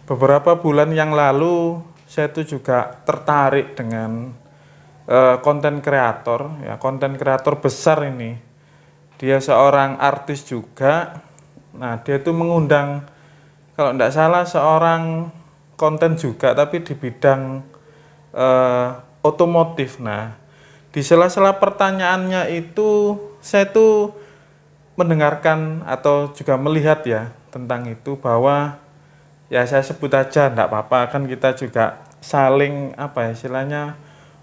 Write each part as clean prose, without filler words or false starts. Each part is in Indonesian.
beberapa bulan yang lalu saya itu juga tertarik dengan konten kreator, ya konten kreator besar ini. Dia seorang artis juga. Nah, dia itu mengundang, kalau tidak salah seorang konten juga, tapi di bidang otomotif. Nah, di sela-sela pertanyaannya itu saya tuh mendengarkan atau juga melihat ya tentang itu, bahwa ya saya sebut aja enggak apa-apa, kan kita juga saling apa ya istilahnya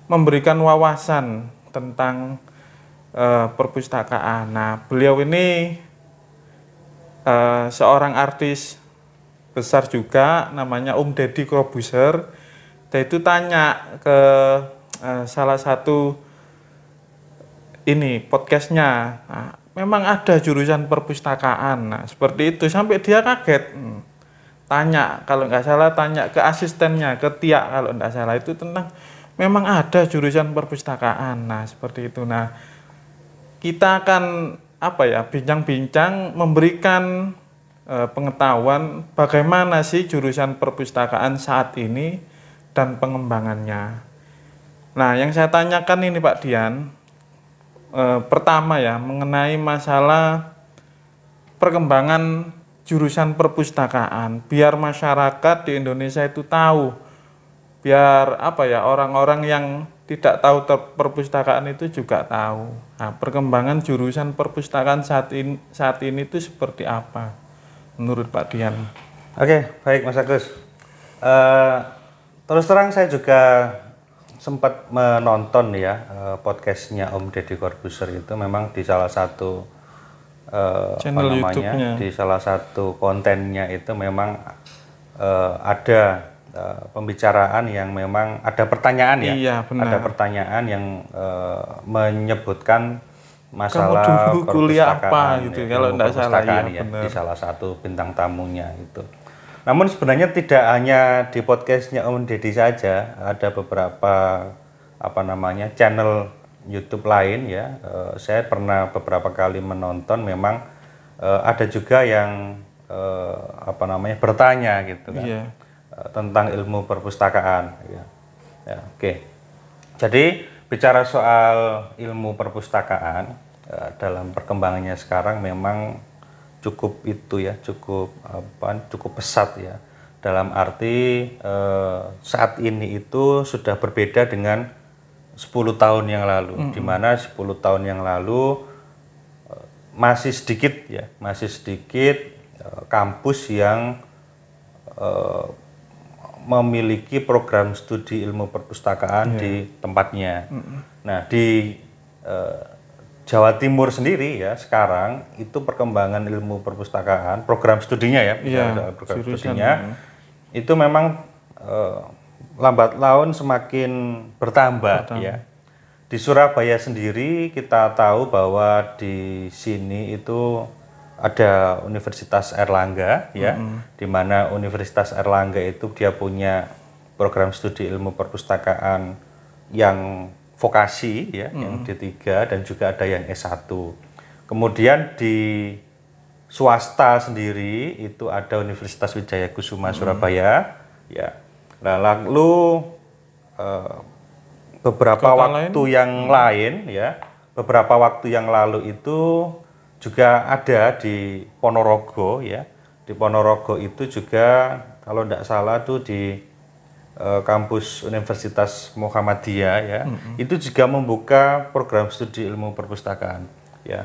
memberikan wawasan tentang perpustakaan. Nah, beliau ini seorang artis besar juga, namanya Om Deddy Corbuzier. Dia itu tanya ke salah satu ini podcastnya, nah, memang ada jurusan perpustakaan. Nah, seperti itu, sampai dia kaget. Tanya, kalau nggak salah tanya ke asistennya, ke Tia kalau nggak salah, itu tentang memang ada jurusan perpustakaan. Nah, seperti itu. Nah, kita akan apa ya bincang-bincang, memberikan pengetahuan bagaimana sih jurusan perpustakaan saat ini dan pengembangannya. Nah, yang saya tanyakan ini Pak Dian, pertama ya mengenai masalah perkembangan jurusan perpustakaan, biar masyarakat di Indonesia itu tahu, biar apa ya orang-orang yang tidak tahu perpustakaan itu juga tahu. Nah, perkembangan jurusan perpustakaan saat ini itu seperti apa menurut Pak Dian? Oke, baik Mas Agus. Terus terang saya juga sempat menonton ya podcastnya Om Deddy Corbuzier. Itu memang di salah satu channel YouTube-nya, di salah satu kontennya itu memang ada pembicaraan yang memang ada pertanyaan ya. Iya, benar. Ada pertanyaan yang menyebutkan masalah kamu dulu kuliah apa gitu, ya, kalau tidak salah ya, di salah satu bintang tamunya itu. Namun sebenarnya tidak hanya di podcastnya Om Deddy saja, ada beberapa channel YouTube lain ya. Saya pernah beberapa kali menonton, memang ada juga yang bertanya gitu kan, tentang ilmu perpustakaan ya. Oke. Jadi bicara soal ilmu perpustakaan dalam perkembangannya sekarang memang cukup pesat ya. Dalam arti saat ini itu sudah berbeda dengan 10 tahun yang lalu, di mana 10 tahun yang lalu masih sedikit kampus yang memiliki program studi ilmu perpustakaan di tempatnya. Nah, di Jawa Timur sendiri ya sekarang itu perkembangan ilmu perpustakaan, program studinya ya, program studinya itu memang lambat laun semakin bertambah ya. Di Surabaya sendiri kita tahu bahwa di sini itu ada Universitas Airlangga ya, di mana Universitas Airlangga itu dia punya program studi ilmu perpustakaan yang vokasi ya, yang D3 dan juga ada yang S1. Kemudian di swasta sendiri itu ada Universitas Wijaya Kusuma Surabaya ya. Nah, lalu beberapa waktu yang lalu itu juga ada di Ponorogo ya. Di Ponorogo itu juga kalau tidak salah tuh di kampus Universitas Muhammadiyah ya, itu juga membuka program studi ilmu perpustakaan ya.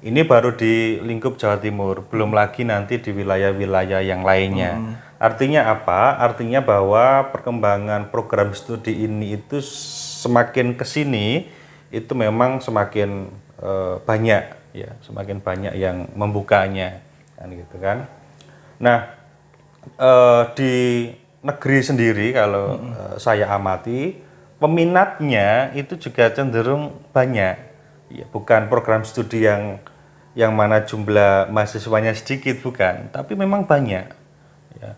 Ini baru di lingkup Jawa Timur, belum lagi nanti di wilayah-wilayah yang lainnya. Artinya apa? Artinya bahwa perkembangan program studi ini itu semakin kesini itu memang semakin banyak ya, semakin banyak yang membukanya kan gitu kan. Nah, di negeri sendiri kalau saya amati peminatnya itu juga cenderung banyak ya, bukan program studi yang mana jumlah mahasiswanya sedikit, bukan, tapi memang banyak ya.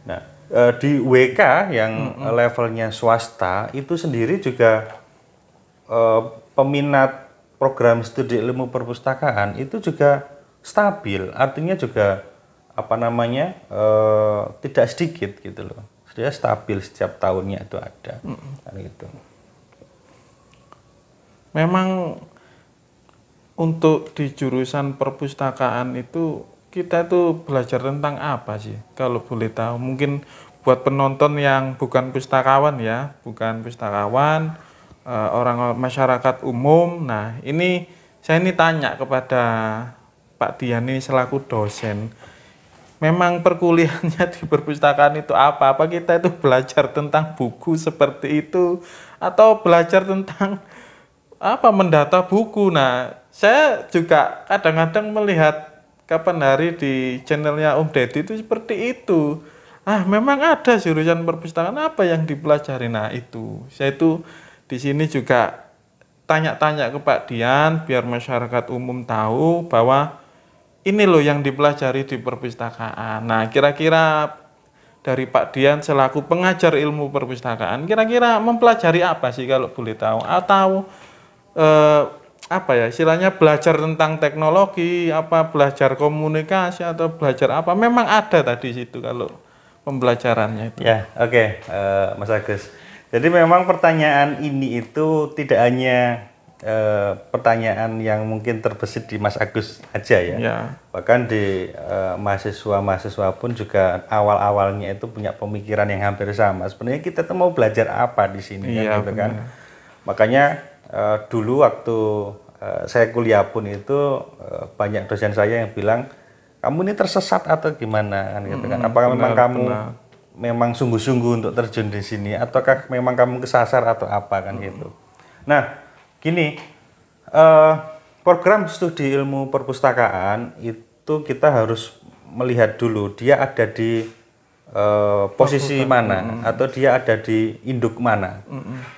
Nah, di WK yang levelnya swasta itu sendiri juga peminat program studi ilmu perpustakaan itu juga stabil, artinya juga apa namanya tidak sedikit gitu loh. Dia stabil setiap tahunnya itu ada, kan gitu. Memang untuk di jurusan perpustakaan itu kita itu belajar tentang apa sih? Kalau boleh tahu, mungkin buat penonton yang bukan pustakawan ya, bukan pustakawan, orang masyarakat umum. Nah, saya ini tanya kepada Pak Dian ini selaku dosen. Memang perkuliahannya di perpustakaan itu apa? Apa kita itu belajar tentang buku seperti itu atau belajar tentang apa mendata buku? Nah, saya juga kadang-kadang melihat kapan hari di channelnya Om Deddy itu seperti itu. Memang ada jurusan perpustakaan apa yang dipelajari? Nah, itu. Saya itu di sini juga tanya-tanya ke Pak Dian biar masyarakat umum tahu bahwa ini loh yang dipelajari di perpustakaan. Nah, kira-kira dari Pak Dian selaku pengajar ilmu perpustakaan, kira-kira mempelajari apa sih kalau boleh tahu? Atau apa ya, istilahnya belajar tentang teknologi, apa belajar komunikasi atau belajar apa? Memang ada tadi situ kalau pembelajarannya itu. Ya, oke, Mas Agus. Jadi memang pertanyaan ini itu tidak hanya pertanyaan yang mungkin terbesit di Mas Agus aja ya. Ya. Bahkan di mahasiswa-mahasiswa pun juga awal-awalnya itu punya pemikiran yang hampir sama. Sebenarnya kita tuh mau belajar apa di sini kan gitu kan. Makanya dulu waktu saya kuliah pun itu banyak dosen saya yang bilang, kamu ini tersesat atau gimana kan gitu kan. Apakah memang kamu memang sungguh-sungguh untuk terjun di sini ataukah memang kamu kesasar atau apa kan gitu. Nah, gini, program studi ilmu perpustakaan itu kita harus melihat dulu dia ada di posisi mana atau dia ada di induk mana.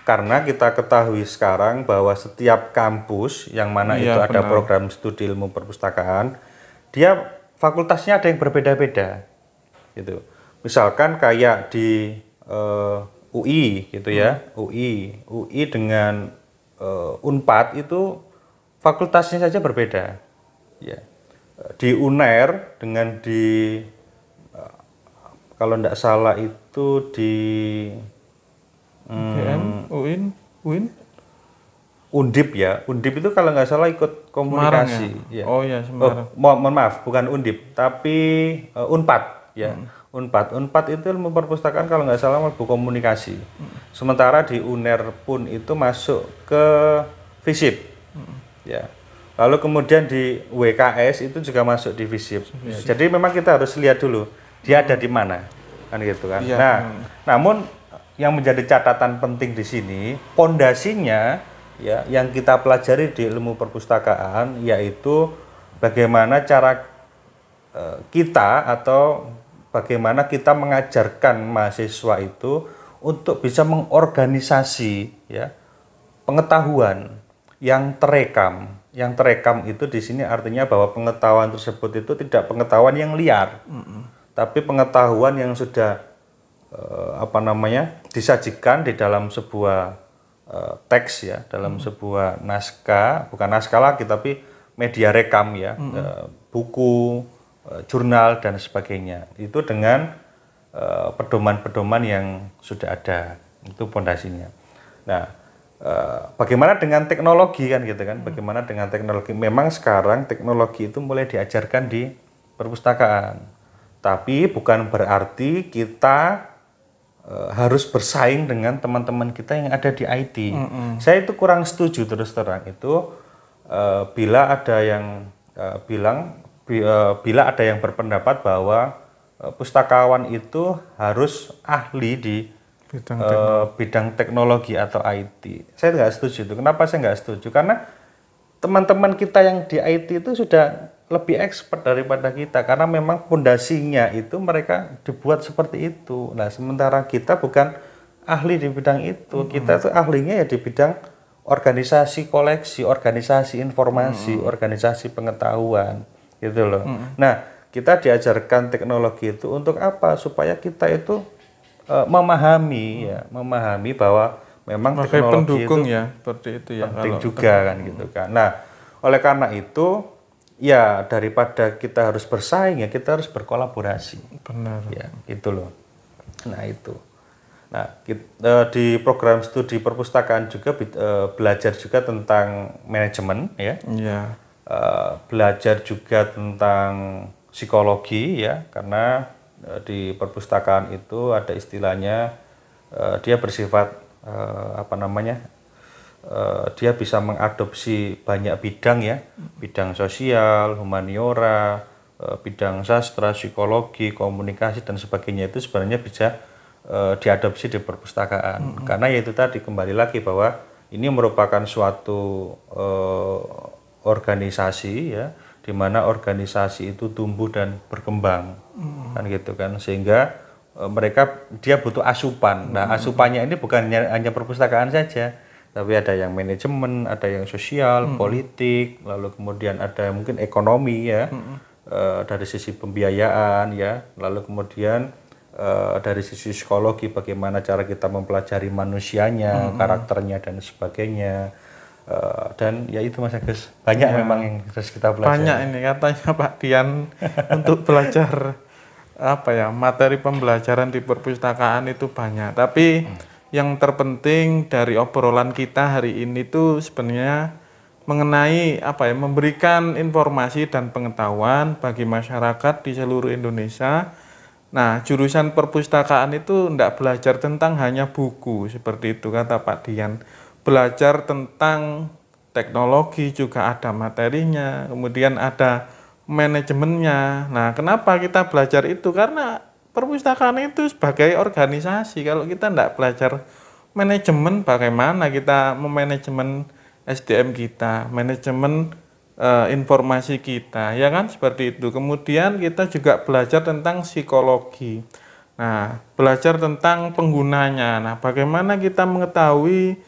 Karena kita ketahui sekarang bahwa setiap kampus yang mana itu ada program studi ilmu perpustakaan, dia fakultasnya ada yang berbeda-beda. Gitu. Misalkan kayak di UI gitu ya, UI dengan Unpad itu fakultasnya saja berbeda, ya. Di UNER dengan di kalau tidak salah itu di UIN, Undip ya. Undip itu kalau nggak salah ikut komunikasi. Ya? Oh ya, Semarang. Mohon maaf, bukan Undip, tapi Unpad ya. Unpad itu ilmu perpustakaan kalau nggak salah ilmu komunikasi. Sementara di UNER pun itu masuk ke FISIP. Ya. Lalu kemudian di WKS itu juga masuk di FISIP. Ya. Jadi memang kita harus lihat dulu dia ada di mana, kan gitu kan. Ya. Nah, namun yang menjadi catatan penting di sini pondasinya ya yang kita pelajari di ilmu perpustakaan yaitu bagaimana cara kita atau bagaimana kita mengajarkan mahasiswa itu untuk bisa mengorganisasi ya pengetahuan yang terekam. Yang terekam itu di sini artinya bahwa pengetahuan tersebut itu tidak pengetahuan yang liar, tapi pengetahuan yang sudah disajikan di dalam sebuah teks ya, dalam sebuah naskah, bukan naskah lagi tapi media rekam ya, buku, jurnal dan sebagainya. Itu dengan pedoman-pedoman yang sudah ada, itu pondasinya. Nah, bagaimana dengan teknologi kan gitu kan? Bagaimana dengan teknologi? Memang sekarang teknologi itu mulai diajarkan di perpustakaan, tapi bukan berarti kita harus bersaing dengan teman-teman kita yang ada di IT. Saya itu kurang setuju terus terang itu bila ada yang bila ada yang berpendapat bahwa pustakawan itu harus ahli di bidang teknologi atau IT. Saya nggak setuju itu. Kenapa saya nggak setuju? Karena teman-teman kita yang di IT itu sudah lebih expert daripada kita. Karena memang pondasinya itu mereka dibuat seperti itu. Nah, sementara kita bukan ahli di bidang itu. Kita tuh ahlinya ya di bidang organisasi koleksi, organisasi informasi, organisasi pengetahuan, gitu loh. Nah, kita diajarkan teknologi itu untuk apa? Supaya kita itu memahami bahwa memang teknologi pendukung itu ya, seperti itu ya, penting juga kan gitu kan. Nah, oleh karena itu ya daripada kita harus bersaing ya kita harus berkolaborasi. Benar. Ya, gitu loh. Nah, itu. Nah, di program studi perpustakaan juga belajar juga tentang manajemen ya. Iya. Belajar juga tentang psikologi ya, karena di perpustakaan itu ada istilahnya dia bersifat dia bisa mengadopsi banyak bidang ya, bidang sosial, humaniora, bidang sastra, psikologi, komunikasi dan sebagainya itu sebenarnya bisa diadopsi di perpustakaan. Karena ya itu tadi kembali lagi bahwa ini merupakan suatu organisasi ya, di mana organisasi itu tumbuh dan berkembang, kan gitu kan, sehingga dia butuh asupan. Nah, asupannya ini bukan hanya perpustakaan saja, tapi ada yang manajemen, ada yang sosial, politik, lalu kemudian ada mungkin ekonomi ya, dari sisi pembiayaan ya, lalu kemudian dari sisi psikologi bagaimana cara kita mempelajari manusianya, karakternya dan sebagainya. Dan ya itu Mas Agus, banyak ya, memang yang harus kita pelajari. Banyak ini katanya Pak Dian untuk belajar materi pembelajaran di perpustakaan itu banyak. Tapi yang terpenting dari obrolan kita hari ini tuh sebenarnya mengenai memberikan informasi dan pengetahuan bagi masyarakat di seluruh Indonesia. Nah, jurusan perpustakaan itu tidak belajar tentang hanya buku seperti itu kata Pak Dian. Belajar tentang teknologi juga ada materinya, kemudian ada manajemennya. Nah, kenapa kita belajar itu? Karena perpustakaan itu sebagai organisasi. Kalau kita tidak belajar manajemen, bagaimana kita memanajemen SDM kita, manajemen informasi kita, ya kan seperti itu. Kemudian kita juga belajar tentang psikologi. Nah, belajar tentang penggunanya. Nah, bagaimana kita mengetahui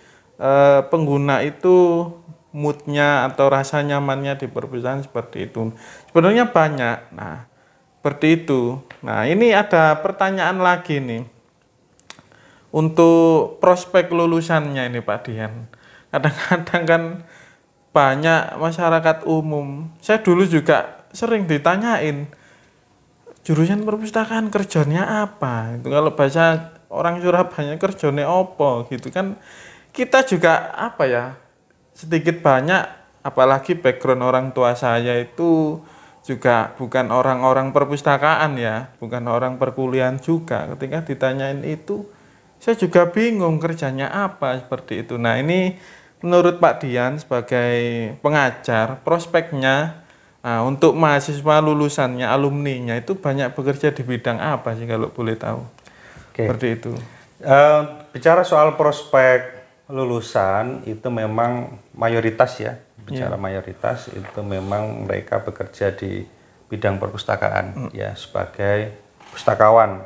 pengguna itu moodnya atau rasa nyamannya di perpustakaan seperti itu. Sebenarnya banyak. Nah, seperti itu. Nah, ini ada pertanyaan lagi nih. Untuk prospek lulusannya ini Pak Dian. Kadang-kadang kan banyak masyarakat umum. Saya dulu juga sering ditanyain, jurusan perpustakaan kerjanya apa? Itu kalau bahasa orang Surabaya kerjanya apa gitu kan. Kita juga sedikit banyak, apalagi background orang tua saya itu juga bukan orang-orang perpustakaan ya, bukan orang perkuliahan juga. Ketika ditanyain itu, saya juga bingung kerjanya apa seperti itu. Nah, ini menurut Pak Dian sebagai pengajar, prospeknya untuk mahasiswa lulusannya, alumninya itu banyak bekerja di bidang apa sih kalau boleh tahu? Oke. Seperti itu. Bicara soal prospek lulusan itu memang mayoritas ya, bicara mayoritas itu memang mereka bekerja di bidang perpustakaan ya sebagai pustakawan,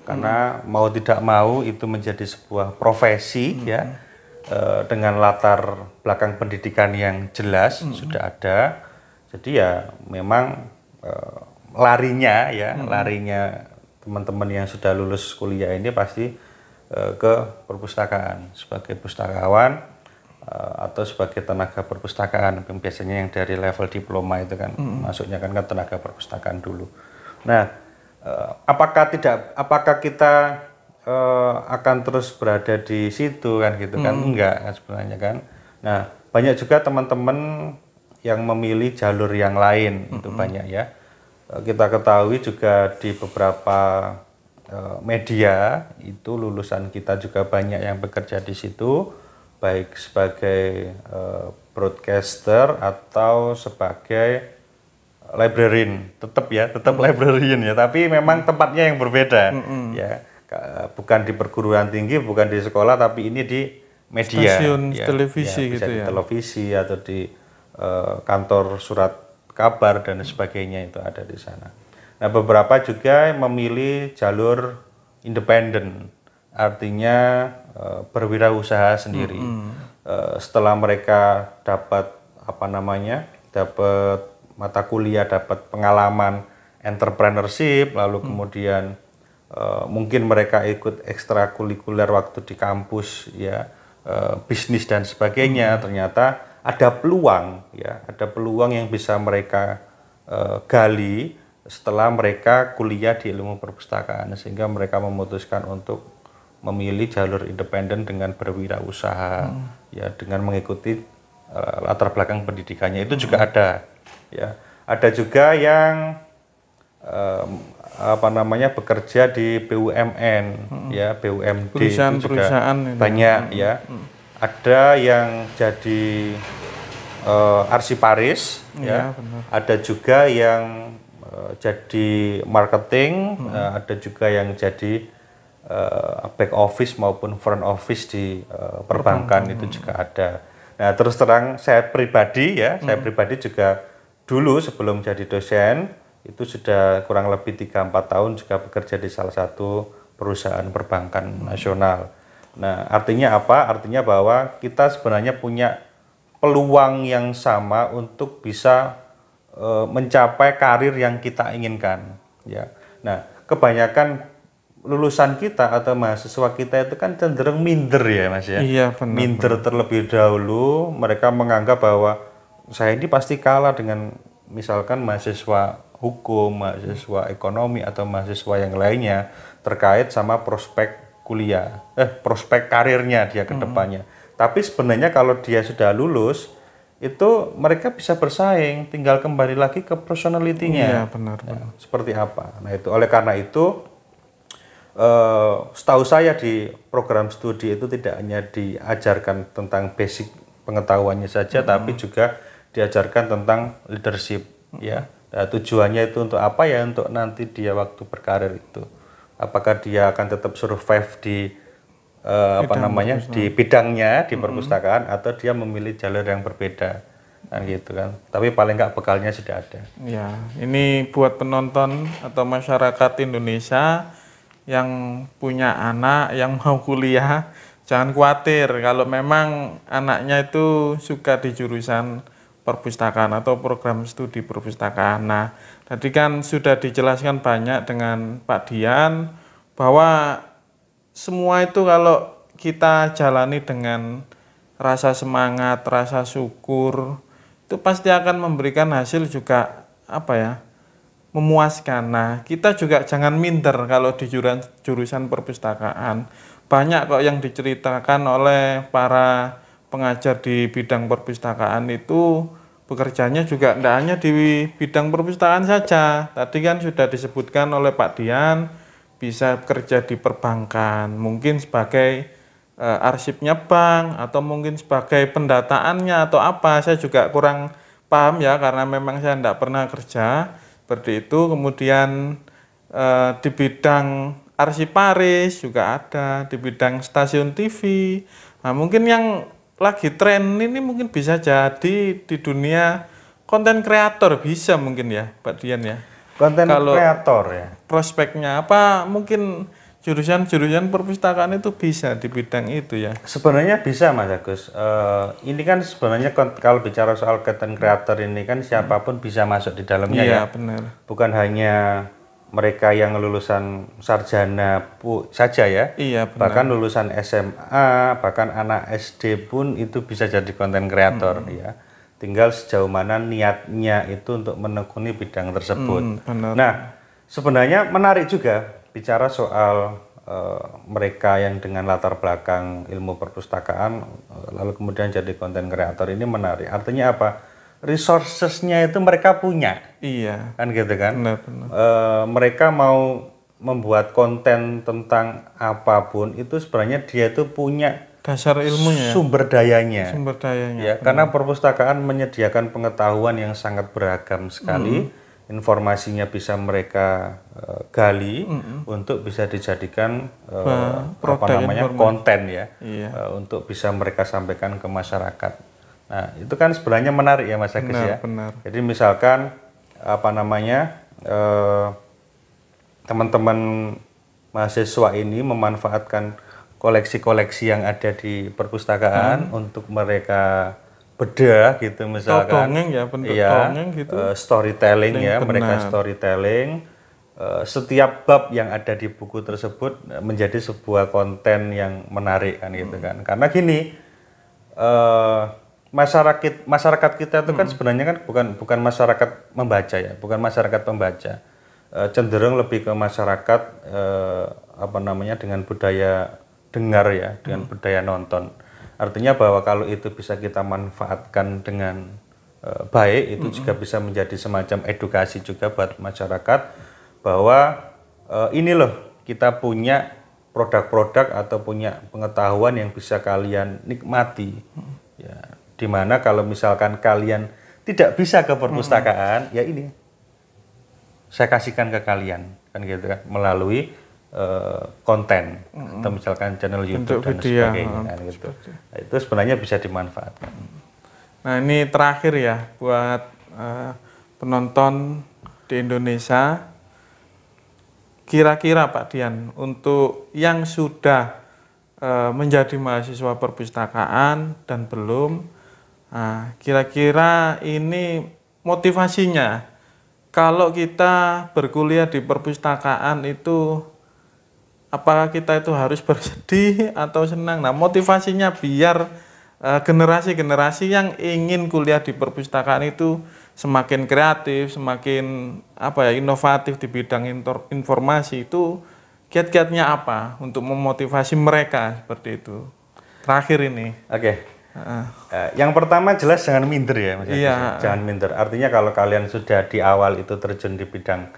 karena mau tidak mau itu menjadi sebuah profesi ya, dengan latar belakang pendidikan yang jelas sudah ada. Jadi ya memang larinya teman-teman yang sudah lulus kuliah ini pasti ke perpustakaan sebagai pustakawan atau sebagai tenaga perpustakaan. Biasanya yang dari level diploma itu kan masuknya kan ke tenaga perpustakaan dulu. Nah, apakah kita akan terus berada di situ kan gitu kan? Enggak kan sebenarnya kan. Nah, banyak juga teman-teman yang memilih jalur yang lain, itu banyak ya. Kita ketahui juga di beberapa media itu lulusan kita juga banyak yang bekerja di situ, baik sebagai broadcaster atau sebagai librarian, tetap librarian ya, tapi memang tempatnya yang berbeda ya, bukan di perguruan tinggi, bukan di sekolah, tapi ini di media, stasiun televisi ya, bisa gitu di ya, televisi atau di kantor surat kabar dan sebagainya itu ada di sana. Nah, beberapa juga memilih jalur independen, artinya berwirausaha sendiri. Setelah mereka dapat dapat mata kuliah, dapat pengalaman entrepreneurship, lalu kemudian mungkin mereka ikut ekstrakurikuler waktu di kampus ya, bisnis dan sebagainya. Ternyata ada peluang yang bisa mereka gali setelah mereka kuliah di ilmu perpustakaan, sehingga mereka memutuskan untuk memilih jalur independen dengan berwirausaha, ya, dengan mengikuti latar belakang pendidikannya. Itu juga ada, ya. Ada juga yang bekerja di BUMN, ya, BUMD itu juga banyak, ya. Ada yang jadi arsiparis, ya. Ada juga yang jadi marketing, ada juga yang jadi back office maupun front office di perbankan, itu juga ada. Nah, terus terang saya pribadi juga dulu sebelum jadi dosen itu sudah kurang lebih 3-4 tahun juga bekerja di salah satu perusahaan perbankan nasional. Nah, artinya apa? Artinya bahwa kita sebenarnya punya peluang yang sama untuk bisa mencapai karir yang kita inginkan, ya. Nah, kebanyakan lulusan kita atau mahasiswa kita itu kan cenderung minder, ya Mas, ya. Iya, benar. Minder terlebih dahulu, mereka menganggap bahwa saya ini pasti kalah dengan misalkan mahasiswa hukum, mahasiswa ekonomi atau mahasiswa yang lainnya terkait sama prospek kuliah, prospek karirnya dia ke depannya. Tapi sebenarnya kalau dia sudah lulus, itu mereka bisa bersaing, tinggal kembali lagi ke personality-nya. Iya, benar. Ya, seperti apa. Nah, itu oleh karena itu setahu saya di program studi itu tidak hanya diajarkan tentang basic pengetahuannya saja, tapi juga diajarkan tentang leadership, ya. Nah, tujuannya itu untuk apa, ya? Untuk nanti dia waktu berkarir itu, apakah dia akan tetap survive di di bidangnya di perpustakaan, atau dia memilih jalur yang berbeda, kan gitu kan. Tapi paling nggak bekalnya sudah ada. Ya, ini buat penonton atau masyarakat Indonesia yang punya anak yang mau kuliah, jangan khawatir kalau memang anaknya itu suka di jurusan perpustakaan atau program studi perpustakaan. Nah, tadi kan sudah dijelaskan banyak dengan Pak Dian bahwa semua itu kalau kita jalani dengan rasa semangat, rasa syukur, itu pasti akan memberikan hasil juga memuaskan. Nah, kita juga jangan minder kalau di jurusan perpustakaan. Banyak kok yang diceritakan oleh para pengajar di bidang perpustakaan itu bekerjanya juga tidak hanya di bidang perpustakaan saja. Tadi kan sudah disebutkan oleh Pak Dian, bisa bekerja di perbankan, mungkin sebagai arsipnya bank, atau mungkin sebagai pendataannya atau apa. Saya juga kurang paham, ya, karena memang saya tidak pernah kerja seperti itu. Kemudian di bidang arsiparis juga ada, di bidang stasiun TV. Nah, mungkin yang lagi tren ini mungkin bisa jadi di dunia konten kreator, bisa mungkin, ya Pak Dian, ya. Konten kreator, ya. Prospeknya apa, mungkin jurusan perpustakaan itu bisa di bidang itu, ya. Sebenarnya bisa, Mas Agus. Ini kan sebenarnya kalau bicara soal konten kreator ini kan siapapun bisa masuk di dalamnya, iya, ya. Benar. Bukan hanya mereka yang lulusan sarjana saja, ya. Iya, benar. Bahkan lulusan SMA, bahkan anak SD pun itu bisa jadi konten kreator, ya. Tinggal sejauh mana niatnya itu untuk menekuni bidang tersebut. Nah, sebenarnya menarik juga bicara soal mereka yang dengan latar belakang ilmu perpustakaan lalu kemudian jadi konten kreator, ini menarik. Artinya apa? Resources-nya itu mereka punya. Iya. Kan gitu kan? Benar. Mereka mau membuat konten tentang apapun itu sebenarnya dia itu punya dasar ilmunya, sumber dayanya, ya. Karena perpustakaan menyediakan pengetahuan yang sangat beragam sekali, informasinya bisa mereka gali untuk bisa dijadikan konten, ya. Iya. Untuk bisa mereka sampaikan ke masyarakat. Nah, itu kan sebenarnya menarik, ya Mas Agus, ya. Benar. Jadi misalkan teman-teman mahasiswa ini memanfaatkan koleksi-koleksi yang ada di perpustakaan untuk mereka bedah gitu, misalkan. Dongeng, ya, bentuk dongeng gitu. Storytelling, ya, mereka storytelling. Setiap bab yang ada di buku tersebut menjadi sebuah konten yang menarik, kan gitu kan. Karena gini, masyarakat kita itu kan sebenarnya kan bukan masyarakat membaca ya, bukan masyarakat pembaca. Cenderung lebih ke masyarakat apa namanya dengan budaya dengar ya, dengan budaya nonton. Artinya bahwa kalau itu bisa kita manfaatkan dengan baik, itu juga bisa menjadi semacam edukasi juga buat masyarakat bahwa ini loh kita punya produk-produk atau punya pengetahuan yang bisa kalian nikmati. Ya, dimana kalau misalkan kalian tidak bisa ke perpustakaan, ya ini saya kasihkan ke kalian kan gitu kan melalui konten atau misalkan channel YouTube dan sebagainya kan, gitu. Nah, itu sebenarnya bisa dimanfaatkan. Nah ini terakhir ya buat penonton di Indonesia, kira-kira Pak Dian untuk yang sudah menjadi mahasiswa perpustakaan dan belum, kira-kira ini motivasinya kalau kita berkuliah di perpustakaan itu apakah kita itu harus bersedih atau senang? Nah, motivasinya biar generasi-generasi yang ingin kuliah di perpustakaan itu semakin kreatif, semakin inovatif di bidang informasi itu kiat-kiatnya apa untuk memotivasi mereka seperti itu? Terakhir ini. Oke. Yang pertama jelas jangan minder ya, Mas. Iya. Jangan minder. Artinya kalau kalian sudah di awal itu terjun di bidang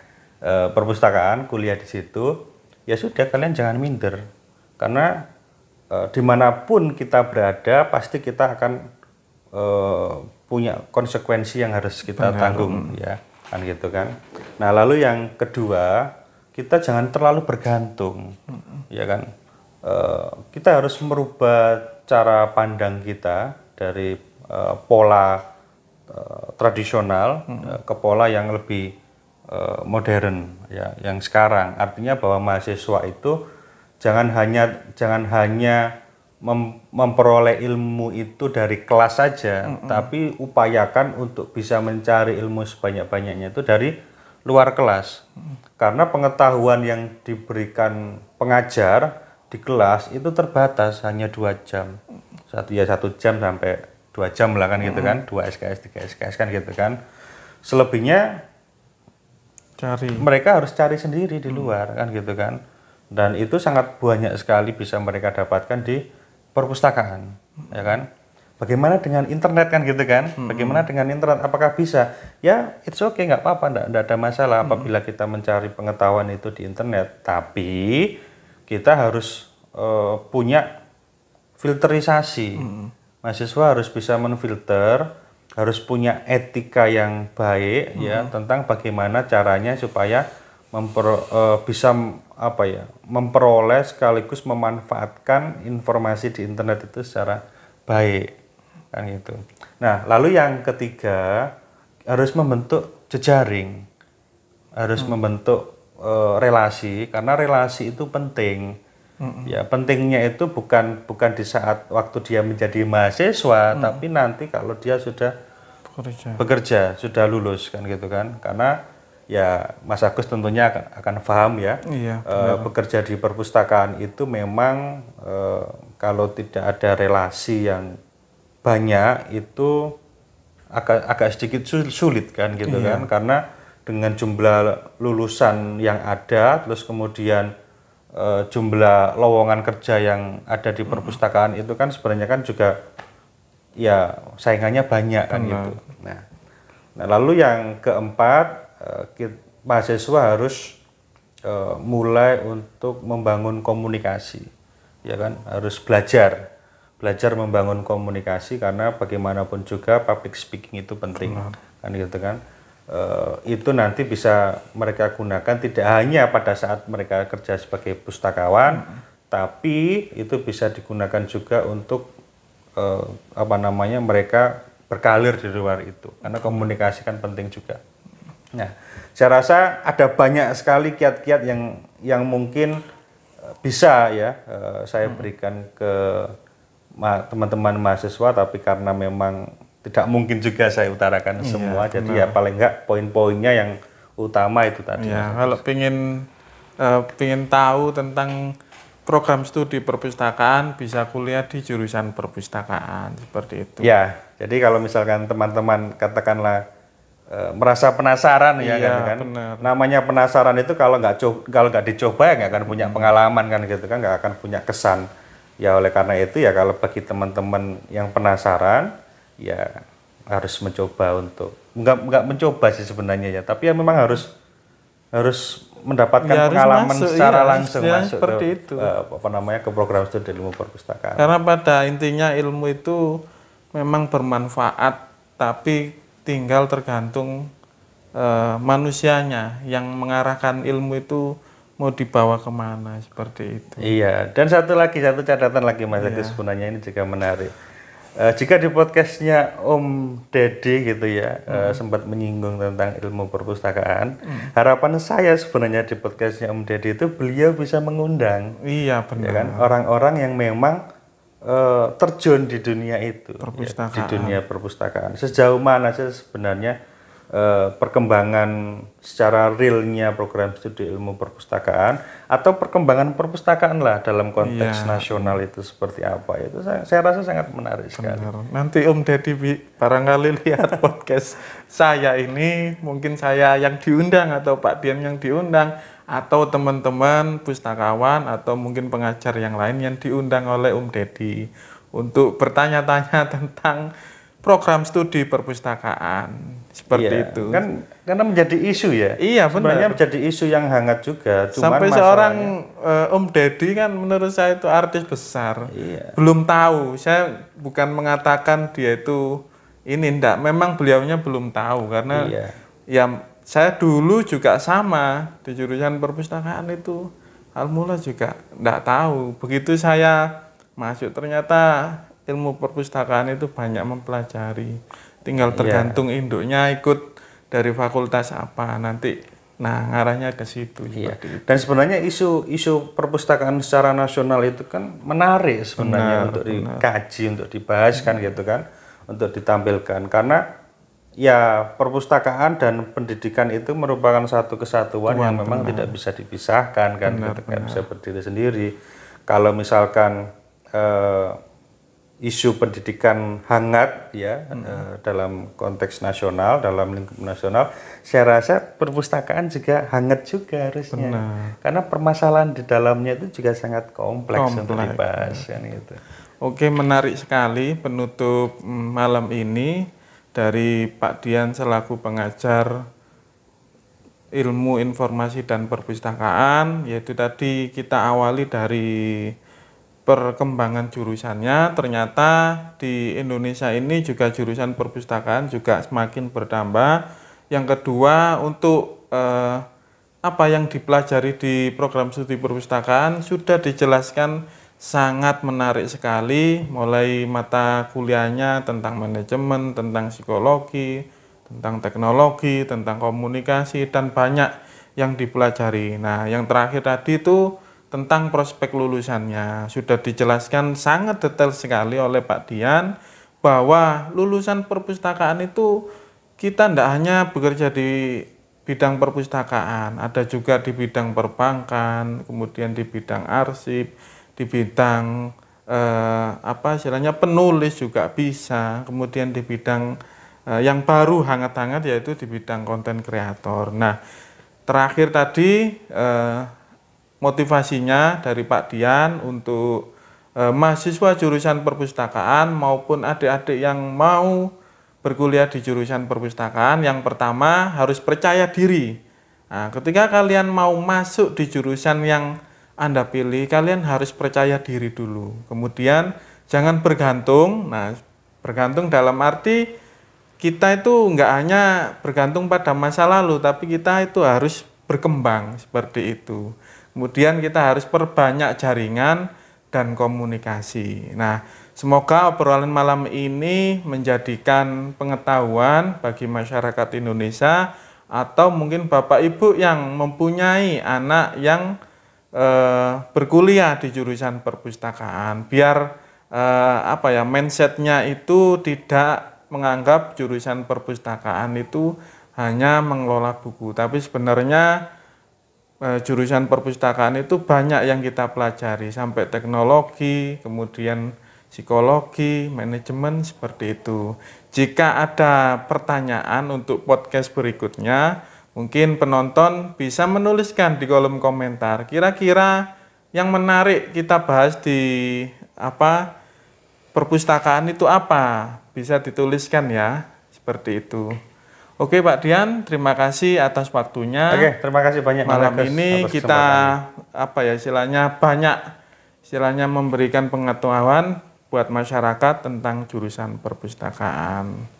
perpustakaan, kuliah di situ, ya sudah kalian jangan minder, karena dimanapun kita berada pasti kita akan punya konsekuensi yang harus kita tanggung ya kan gitu kan. Nah lalu yang kedua, kita jangan terlalu bergantung ya kan. Kita harus merubah cara pandang kita dari pola tradisional ke pola yang lebih modern ya, yang sekarang. Artinya bahwa mahasiswa itu jangan hanya memperoleh ilmu itu dari kelas saja, tapi upayakan untuk bisa mencari ilmu sebanyak-banyaknya itu dari luar kelas. Karena pengetahuan yang diberikan pengajar di kelas itu terbatas, hanya 2 jam. 1 jam sampai 2 jam lah kan gitu kan, 2 SKS, 3 SKS kan gitu kan. Selebihnya mereka harus cari sendiri di luar kan gitu kan. Dan itu sangat banyak sekali bisa mereka dapatkan di perpustakaan ya kan. Bagaimana dengan internet kan gitu kan? Bagaimana dengan internet, apakah bisa? Ya it's okay, nggak apa-apa, nggak ada masalah apabila kita mencari pengetahuan itu di internet. Tapi kita harus punya filterisasi. Mahasiswa harus bisa menfilter, harus punya etika yang baik ya tentang bagaimana caranya supaya bisa memperoleh sekaligus memanfaatkan informasi di internet itu secara baik kan gitu. Nah lalu yang ketiga, harus membentuk jejaring, harus membentuk relasi, karena relasi itu penting. Ya pentingnya itu bukan di saat waktu dia menjadi mahasiswa, tapi nanti kalau dia sudah bekerja, sudah lulus kan gitu kan. Karena ya Mas Agus tentunya akan paham ya, bekerja di perpustakaan itu memang kalau tidak ada relasi yang banyak itu agak sedikit sulit kan gitu kan. Karena dengan jumlah lulusan yang ada, terus kemudian jumlah lowongan kerja yang ada di perpustakaan itu kan sebenarnya kan juga ya saingannya banyak kan gitu. Nah lalu yang keempat, mahasiswa harus mulai untuk membangun komunikasi ya kan, harus belajar membangun komunikasi, karena bagaimanapun juga public speaking itu penting kan gitu kan. Itu nanti bisa mereka gunakan tidak hanya pada saat mereka kerja sebagai pustakawan, tapi itu bisa digunakan juga untuk mereka berkarir di luar itu, karena komunikasi kan penting juga. Nah, saya rasa ada banyak sekali kiat-kiat yang mungkin bisa ya saya berikan ke teman-teman mahasiswa, tapi karena memang tidak mungkin juga saya utarakan semua, jadi ya paling enggak poin-poinnya yang utama itu tadi. Ya, kalau pengen tahu tentang program studi perpustakaan bisa kuliah di jurusan perpustakaan seperti itu. Ya, jadi kalau misalkan teman-teman katakanlah merasa penasaran ya Iya, kan, benar. namanya penasaran itu kalau nggak dicoba ya nggak akan punya pengalaman kan gitu kan, nggak akan punya kesan. Ya oleh karena itu ya kalau bagi teman-teman yang penasaran ya harus mencoba untuk nggak mencoba sih sebenarnya ya, tapi ya memang harus mendapatkan Ya, harus pengalaman masuk, secara iya, langsung ya, masuk seperti ke itu. ke program studi ilmu perpustakaan. Karena pada intinya ilmu itu memang bermanfaat, tapi tinggal tergantung manusianya yang mengarahkan ilmu itu mau dibawa kemana seperti itu. Iya, dan satu catatan lagi Mas Agus, sebenarnya ini juga menarik. Jika di podcastnya Om Deddy gitu ya sempat menyinggung tentang ilmu perpustakaan, harapan saya sebenarnya di podcastnya Om Deddy itu beliau bisa mengundang Iya, ya benar. kan orang-orang yang memang terjun di dunia itu, Perpustakaan. di dunia perpustakaan. Sejauh mana sih sebenarnya perkembangan secara realnya program studi ilmu perpustakaan atau perkembangan perpustakaan lah dalam konteks nasional itu seperti apa, itu saya rasa sangat menarik sekali. Benar. Nanti Om Deddy barangkali lihat podcast saya ini, mungkin saya yang diundang atau Pak Dian yang diundang atau teman-teman pustakawan atau mungkin pengajar yang lain yang diundang oleh Om Deddy untuk bertanya-tanya tentang program studi perpustakaan seperti Iya, itu. kan karena menjadi isu ya. Iya, sebenarnya benar. menjadi isu yang hangat juga. Cuman Sampai masalahnya, seorang Om Deddy kan menurut saya itu artis besar. Iya. Belum tahu, saya bukan mengatakan dia itu ini enggak, memang beliaunya belum tahu karena Iya. ya saya dulu juga sama di jurusan perpustakaan itu hal mula juga enggak tahu. Begitu saya masuk ternyata ilmu perpustakaan itu banyak mempelajari. Tinggal tergantung induknya ikut dari fakultas apa nanti. Nah, ngarahnya ke situ. Iya. Seperti itu. Dan sebenarnya isu perpustakaan secara nasional itu kan menarik sebenarnya untuk dikaji, untuk dibahas kan gitu kan, untuk ditampilkan karena ya perpustakaan dan pendidikan itu merupakan satu kesatuan yang memang tidak bisa dipisahkan kan, gitu kan, bisa berdiri sendiri. Kalau misalkan isu pendidikan hangat ya dalam konteks nasional, dalam lingkup nasional, saya rasa perpustakaan juga hangat juga harusnya. Karena permasalahan di dalamnya itu juga sangat kompleks. Untuk dibahas kan itu. Oke, menarik sekali penutup malam ini dari Pak Dian selaku pengajar ilmu informasi dan perpustakaan, yaitu tadi kita awali dari perkembangan jurusannya. Ternyata di Indonesia ini juga jurusan perpustakaan juga semakin bertambah. Yang kedua, untuk apa yang dipelajari di program studi perpustakaan sudah dijelaskan sangat menarik sekali, mulai mata kuliahnya tentang manajemen, tentang psikologi, tentang teknologi, tentang komunikasi, dan banyak yang dipelajari. Nah, yang terakhir tadi itu tentang prospek lulusannya sudah dijelaskan sangat detail sekali oleh Pak Dian bahwa lulusan perpustakaan itu kita tidak hanya bekerja di bidang perpustakaan, ada juga di bidang perbankan, kemudian di bidang arsip, di bidang penulis juga bisa, kemudian di bidang yang baru hangat-hangat yaitu di bidang konten kreator. Nah, terakhir tadi motivasinya dari Pak Dian untuk mahasiswa jurusan perpustakaan maupun adik-adik yang mau berkuliah di jurusan perpustakaan, yang pertama harus percaya diri. Nah, ketika kalian mau masuk di jurusan yang Anda pilih, kalian harus percaya diri dulu. Kemudian jangan bergantung. Nah, bergantung dalam arti kita itu enggak hanya bergantung pada masa lalu, tapi kita itu harus berkembang seperti itu. Kemudian kita harus perbanyak jaringan dan komunikasi. Nah, semoga obrolan malam ini menjadikan pengetahuan bagi masyarakat Indonesia atau mungkin Bapak Ibu yang mempunyai anak yang berkuliah di jurusan perpustakaan, biar mindsetnya itu tidak menganggap jurusan perpustakaan itu hanya mengelola buku, tapi sebenarnya jurusan perpustakaan itu banyak yang kita pelajari, sampai teknologi, kemudian psikologi, manajemen, seperti itu. Jika ada pertanyaan untuk podcast berikutnya, mungkin penonton bisa menuliskan di kolom komentar. Kira-kira yang menarik kita bahas di perpustakaan itu apa? Bisa dituliskan ya, seperti itu. Oke Pak Dian, terima kasih atas waktunya. Oke, terima kasih banyak Malam Mas Agus ini atas kita kesempatannya. istilahnya memberikan pengetahuan buat masyarakat tentang jurusan perpustakaan.